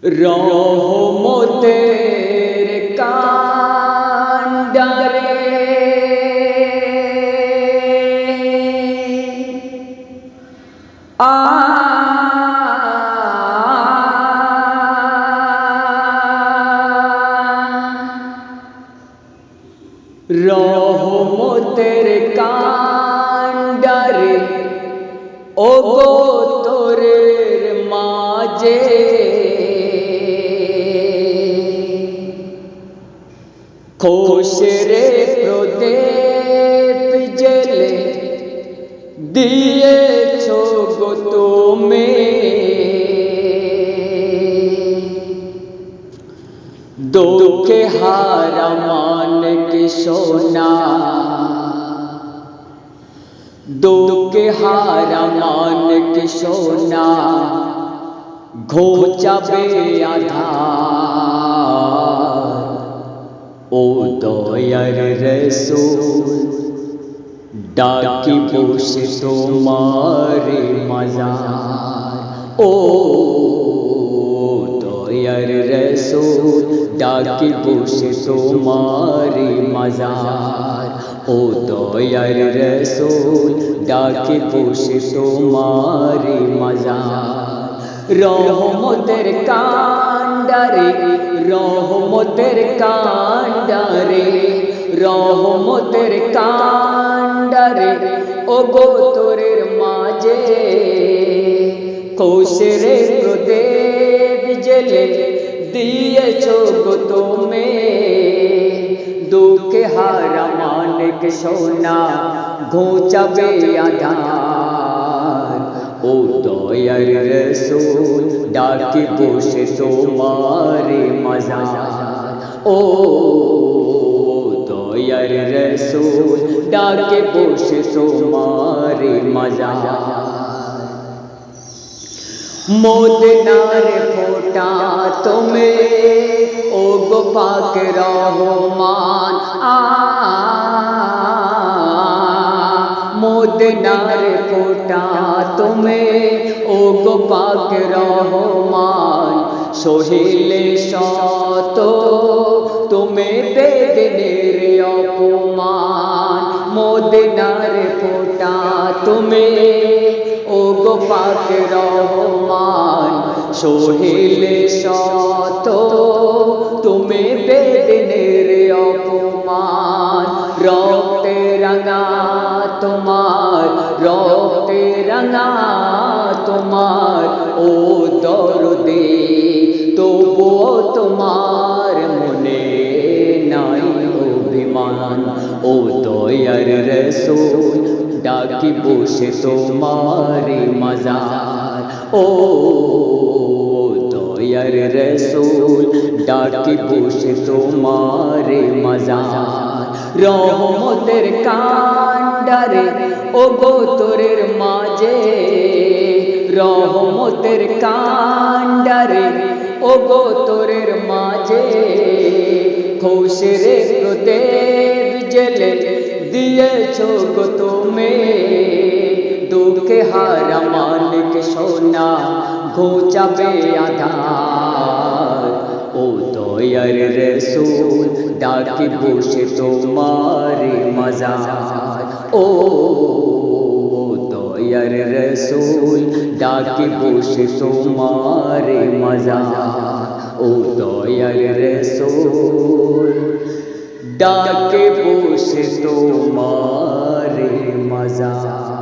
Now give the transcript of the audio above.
রহমতের কান্ডারে রহমতের কান্ডারে ও গো তোরের মাঝে খোশরে প্রদীপ জেলে দিয়েছ গো তুমি দুঃখে হারা মানকে সোনা দুঃখে হারা মানকে সোনা ঘোচাবে আধার ও দয়ার রসূল ডাকি বসে তোমারে মাজার ও দয়ার রসূল ডাকি বসে তোমারে মাজার ও দয়ার রসূল ডাকি বসে তোমারে মাজার রহমতের কান্ডারে রহমতের কান্ডারে রহমতের কান্ডারে ও গো তোরের মাঝে খোশরে প্রদীপ জেলে দিয়েছ গো তুমি দুঃখে হারা মানিক সোনা ঘোচাবে আধার ও দয়ার রসূল ডাকি বসে তোমারে মাজার ও দয়ার রসূল ডাকি বসে তোমারে মাজার মদিনার ফোঁটা তুমি ও গো পাক রহমান মদিনার ফোঁটা তুমি ও গো পাক রহমান সহিলে শত তুমি বেদনের অপমান মদিনার ফোঁটা তুমি ও গো পাক রহমান সহিলে শত তুমি বেদনের অপমান রক্তে রাঙা তোমার রক্তে রাঙা তোমার ও দরদে তবুও তোমার মনে নাই অভিমান ও দয়ার রসূল ডাকি বসে তোমারে মাজার ও দয়ার রসূল ডাকি বসে তোমারে মাজার রহমতের কান্ডারে ও গো তোরের মাঝে রহমতের কান্ডারে ও গো তোরের মাঝে খোশরে প্রদীপ জেলে দিয়েছ গো তুমি দুঃখে হারা মানিক সোনা ঘোচাবে আধার ও দয়ার রসূল ডাকি বসে তোমারে মাজার ও দয়ার রসূল ডাকি বসে তোমারে মাজার ও দয়ার রসূল ডাকে বসে তোমারে মাজার।